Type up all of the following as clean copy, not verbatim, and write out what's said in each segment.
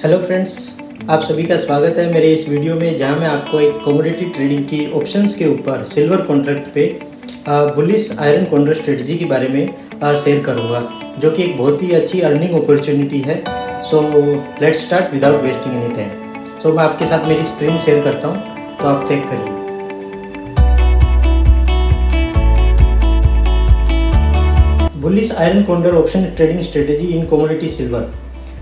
Hello friends, आप सभी का स्वागत है मेरे इस वीडियो में, जहां मैं आपको एक कमोडिटी ट्रेडिंग की ऑप्शंस के ऊपर सिल्वर कॉन्ट्रैक्ट पे बुलिश आयरन कॉन्ट्र स्ट्रेटजी के बारे में शेयर करूंगा, जो कि एक बहुत ही अच्छी अर्निंग अपॉर्चुनिटी है। So let's start without wasting any time. So मैं आपके साथ मेरी स्क्रीन शेयर करता हूं, तो आप चेक करिए। Bullish iron condor option trading strategy in commodity silver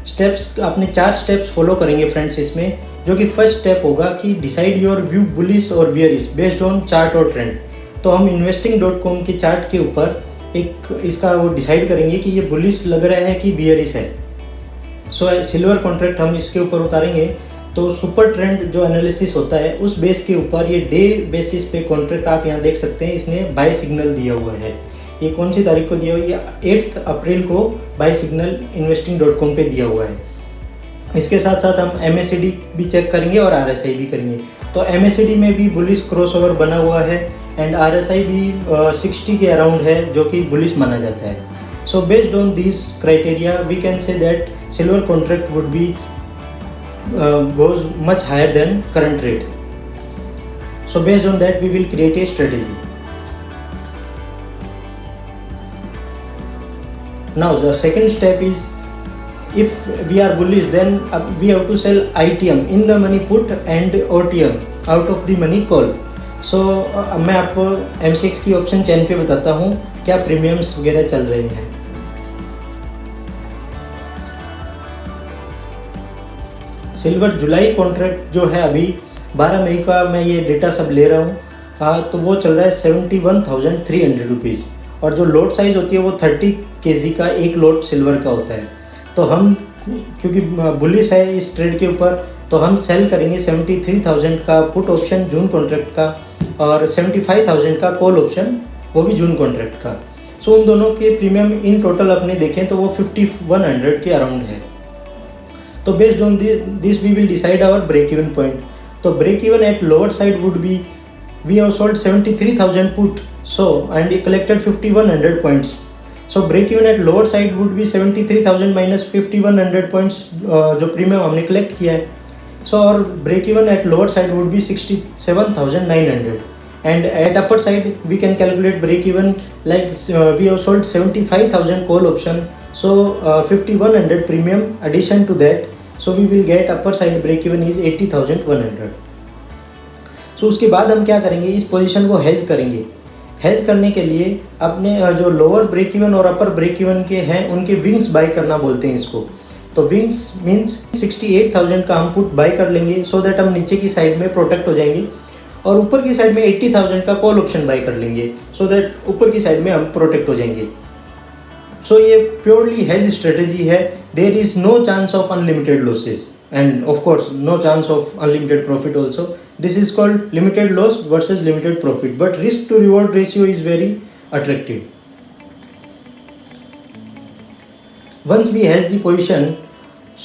steps, आपने 4 स्टेप्स फॉलो करेंगे फ्रेंड्स इसमें, जो कि फर्स्ट स्टेप होगा कि डिसाइड योर व्यू बुलिश और बियरिश बेस्ड ऑन चार्ट और ट्रेंड। तो हम investing.com के चार्ट के ऊपर एक इसका वो डिसाइड करेंगे कि ये बुलिश लग रहा है कि बियरिश है। सो सिल्वर कॉन्ट्रैक्ट हम इसके ऊपर उतारेंगे, तो सुपर ट्रेंड जो एनालिसिस होता है उस बेस के ऊपर ये डे बेसिस पे कॉन्ट्रैक्ट आप यहाँ देख सकते हैं, इसने बाय सिग्नल दिया हुआ है। ये कौन सी तारीख को दिया हुआ है? ये 8 अप्रैल को बाय सिग्नल investing.com पे दिया हुआ है। इसके साथ साथ हम MACD भी चेक करेंगे और RSI भी करेंगे। तो MACD में भी बुलिश क्रॉसओवर बना हुआ है एंड RSI भी 60 के अराउंड है, जो कि बुलिश माना जाता है। So based on this criteria we can say that silver contract would be goes much higher than current rate. So based on that we will create a strategy. Now the second step is, if we are bullish then we have to sell ITM, in the money put, and OTM, out of the money call. So मैं आपको MCX की option chain पे बताता हूँ क्या premiums वगैरह चल रहे हैं। सिल्वर जुलाई कॉन्ट्रैक्ट जो है अभी 12 मई का मैं ये डेटा सब ले रहा हूँ, तो वो चल रहा है 71,300 रुपीज़, और जो लोट साइज़ होती है वो 30 kg का एक लोट सिल्वर का होता है। तो हम क्योंकि बुलिश है इस ट्रेड के ऊपर, तो हम सेल करेंगे 73,000 का पुट ऑप्शन जून कॉन्ट्रैक्ट का, और 75,000 का कॉल ऑप्शन वो भी जून कॉन्ट्रैक्ट का। सो उन दोनों के प्रीमियम इन टोटल अपने देखें तो वो 5100 के अराउंड है। तो based on this we will decide our break even point. तो break even at lower side would be, we have sold 73,000 put, so and collected 5100 points. So break even at lower side would be 73,000 minus 5100 points जो premium हमने collect किया है। So और break even at lower side would be 67,900, and at upper side we can calculate break even like we have sold 75,000 call option, so 5100 premium addition to that, so we will get upper side break even is 80,100. So उसके बाद हम क्या करेंगे, इस position को hedge करेंगे। Hedge करने के लिए अपने जो लोअर ब्रेक इवन और अपर ब्रेक इवन के हैं उनके विंग्स बाय करना बोलते हैं इसको। तो विंग्स मींस 68,000 का हम पुट बाय कर लेंगे, सो दैट हम नीचे की साइड में प्रोटेक्ट हो जाएंगे, और ऊपर की साइड में 80,000 का कॉल ऑप्शन बाय कर लेंगे, सो दैट ऊपर की साइड में हम प्रोटेक्ट हो जाएंगे। सो ये प्योरली हेज स्ट्रेटेजी है। There is no chance of unlimited losses and of course no chance of unlimited profit also. This is called limited loss versus limited profit, but risk to reward ratio is very attractive. Once we hedge the position,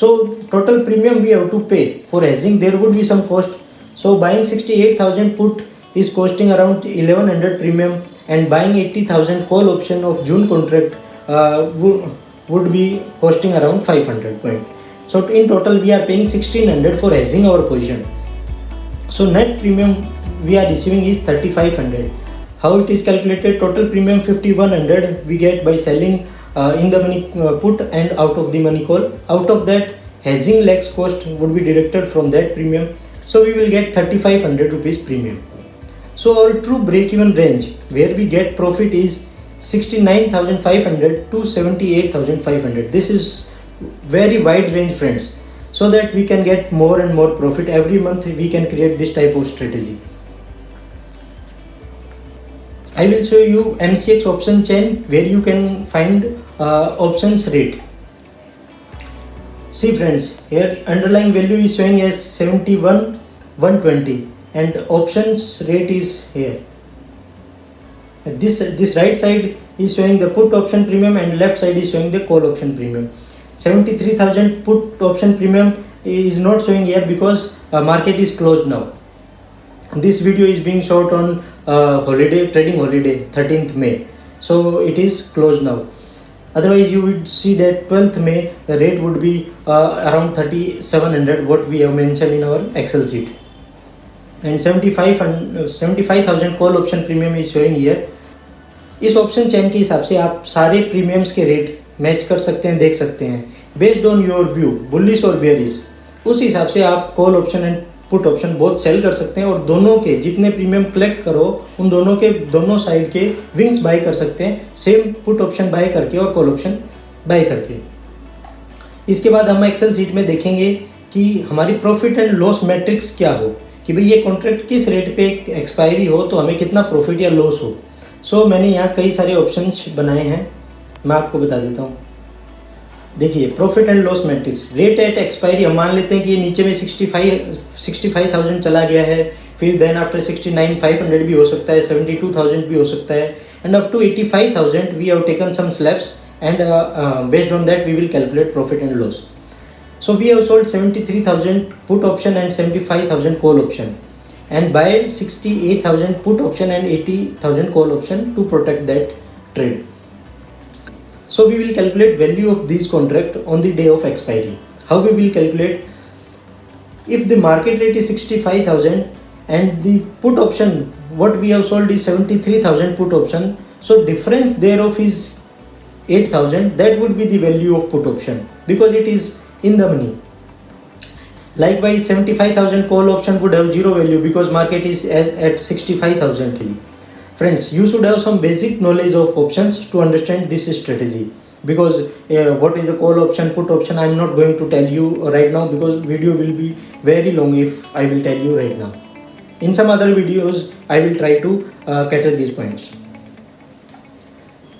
so total premium we have to pay for hedging, there would be some cost. So buying 68,000 put is costing around 1100 premium, and buying 80,000 call option of June contract would be costing around 500 point. So in total we are paying 1600 for hedging our position. So net premium we are receiving is 3500. How it is calculated? Total premium 5100 we get by selling in the money put and out of the money call. Out of that, hedging lags cost would be deducted from that premium. So we will get 3500 rupees premium. So our true break even range where we get profit is 69,500 to 78,500. This is very wide range friends, so that we can get more and more profit every month. We can create this type of strategy. I will show you MCX option chain where you can find options rate. See friends, here underlying value is showing as 71,120 and options rate is here. This right side is showing the put option premium and left side is showing the call option premium. 73,000 put option premium is not showing here because market is closed now. This video is being shot on trading holiday 13th May, so it is closed now. Otherwise you would see that 12th May the rate would be around 3700 what we have mentioned in our Excel sheet, and 75,000 call option premium is showing here. इस option chain के हिसाब से आप सारे premiums के rate match कर सकते हैं, देख सकते हैं based on your view bullish और बेयरिश. उस हिसाब से आप call option and put option बहुत सेल कर सकते हैं और दोनों के जितने प्रीमियम कलेक्ट करो उन दोनों के दोनों साइड के विंग्स बाय कर सकते हैं, सेम पुट ऑप्शन बाय करके और कॉल ऑप्शन बाय करके. इसके बाद हम एक्सेल शीट में देखेंगे कि हमारी प्रॉफिट एंड लॉस मैट्रिक्स क्या हो, कि भाई ये कॉन्ट्रैक्ट किस रेट पे एक्सपायरी हो तो हमें कितना प्रॉफिट या लॉस हो. सो मैंने यहाँ कई सारे ऑप्शंस बनाए हैं, मैं आपको बता देता हूँ. देखिए profit and loss matrix, rate at expiry हम मान लेते हैं कि ये नीचे में 65,000 चला गया है, फिर देन आफ्टर 69,500 भी हो सकता है, 72,000 भी हो सकता है, and up to 85,000 we have taken some slabs and based on that we will calculate profit and loss. So we have sold 73,000 put option and 75,000 call option, and buy 68,000 put option and 80,000 call option to protect that trade. So we will calculate value of these contract on the day of expiry. How we will calculate? If the market rate is 65,000 and the put option what we have sold is 73,000 put option, so difference thereof is 8,000. That would be the value of put option because it is in the money. Likewise 75,000 call option would have zero value because market is at 65,000. Friends, you should have some basic knowledge of options to understand this strategy, because what is the call option, put option, I am not going to tell you right now because video will be very long if I will tell you right now. In some other videos I will try to cater these points.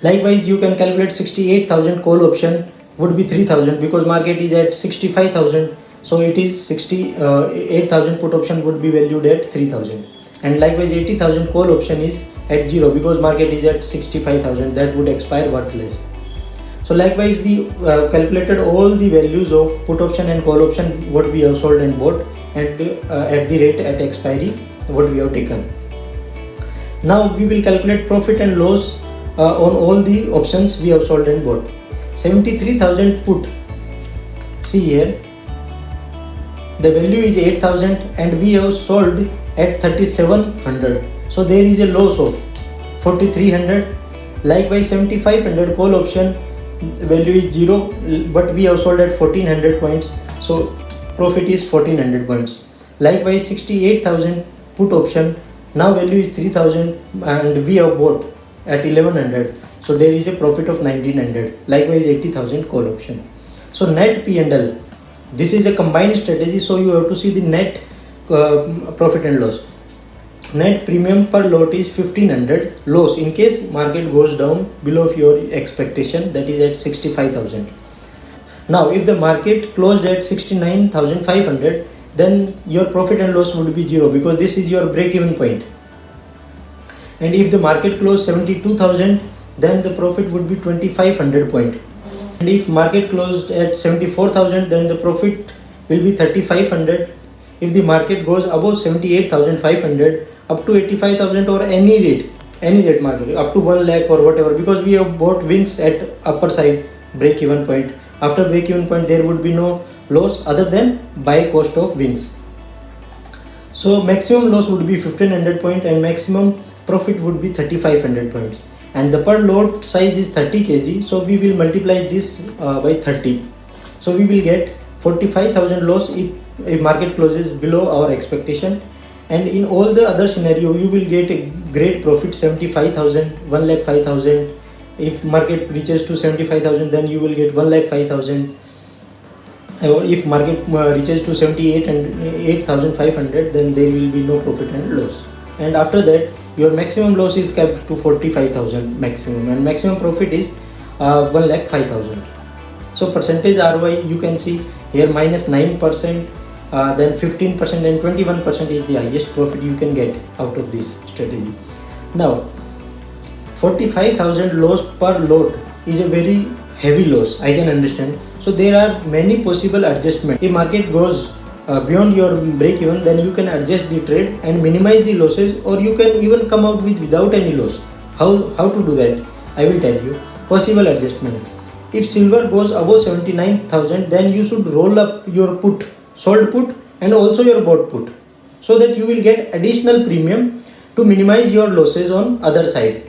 Likewise you can calculate 68,000 call option would be 3,000 because market is at 65,000, so it is 8,000 put option would be valued at 3,000, and likewise 80,000 call option is at 0 because market is at 65,000, that would expire worthless. So likewise we calculated all the values of put option and call option what we have sold and bought, and at the rate at expiry what we have taken. Now we will calculate profit and loss on all the options we have sold and bought. 73,000 put, see here the value is 8,000 and we have sold at 3,700, so there is a loss of 4,300. Likewise 7,500 call option value is 0 but we have sold at 1,400 points, so profit is 1,400 points. Likewise 68,000 put option, now value is 3,000 and we have bought at 1,100, so there is a profit of 1,900. Likewise 80,000 call option. So net P&L, this is a combined strategy, so you have to see the net profit and loss. Net premium per lot is 1,500 loss in case market goes down below your expectation, that is at 65,000. Now if the market closed at 69,500, then your profit and loss would be 0 because this is your break even point. And if the market closed 72,000, then the profit would be 2,500 point. And if market closed at 74,000, then the profit will be 3,500. If the market goes above 78,500 up to 85,000 or any rate market up to 1 lakh or whatever, because we have bought wings at upper side break even point. After break even point there would be no loss other than buy cost of wings. So maximum loss would be 1,500 point and maximum profit would be 3,500 points. And the per lot size is 30 kg, so we will multiply this by 30. So we will get 45,000 loss if market closes below our expectation, and in all the other scenario you will get a great profit, 75,000, 1,05,000. If market reaches to 75,000, then you will get 1,05,000. Or if market reaches to 78,500, then there will be no profit and loss. And after that your maximum loss is kept to 45,000 maximum, and maximum profit is 1,05,000. So percentage ROI you can see here -9%, then 15% and 21% is the highest profit you can get out of this strategy. Now 45,000 loss per lot is a very heavy loss, I can understand. So there are many possible adjustments. If market goes beyond your break even, then you can adjust the trade and minimize the losses, or you can even come out with without any loss. How to do that? I will tell you. Possible adjustment. if silver goes above 79,000, then you should roll up your put, sold put, and also your bought put, so that you will get additional premium to minimize your losses on other side.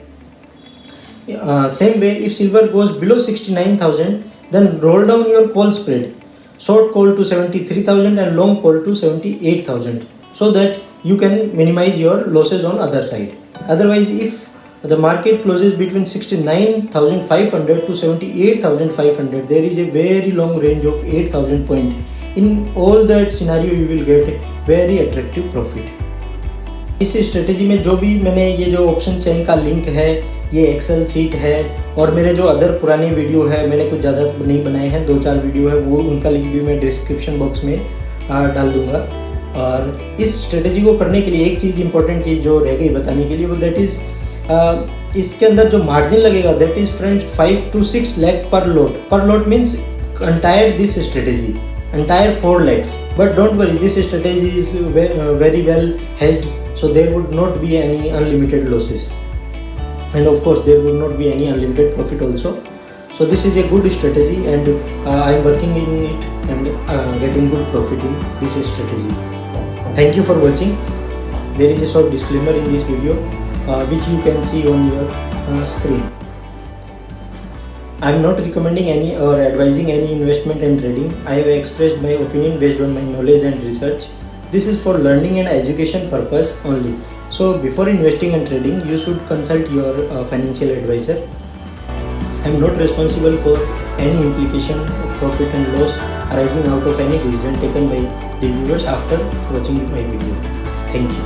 Same way, if silver goes below 69,000, then roll down your call spread, short call to 73,000 and long call to 78,000, so that you can minimize your losses on other side. Otherwise, if the market closes between 69,500 to 78,500, there is a very long range of 8,000 point. In all that scenario, you will get very attractive profit. इस strategy में जो भी मैंने ये जो option chain का link है, ये एक्सेल सीट है, और मेरे जो अदर पुराने वीडियो है, मैंने कुछ ज़्यादा नहीं बनाए हैं, 2-4 वीडियो है, वो उनका लिंक भी मैं डिस्क्रिप्शन बॉक्स में डाल दूंगा। और इस स्ट्रेटेजी को करने के लिए एक चीज़ इंपॉर्टेंट चीज़ जो रह गई बताने के लिए, वो दैट इज़ इसके अंदर जो मार्जिन लगेगा, that is friends 5 to 6 lakh पर लॉट। पर lot means entire this strategy, entire 4 lakhs. But don't worry, this strategy is very well hedged, so there would not be any unlimited losses, and of course there would not be any unlimited profit also. So this is a good strategy, and I am working in it and getting good profit in this strategy. Thank you for watching. There is a short disclaimer in this video which you can see on your screen. I am not recommending any or advising any investment and trading. I have expressed my opinion based on my knowledge and research. This is for learning and education purpose only. So before investing and trading, you should consult your financial advisor. I am not responsible for any implication of profit and loss arising out of any decision taken by the viewers after watching my video. Thank you.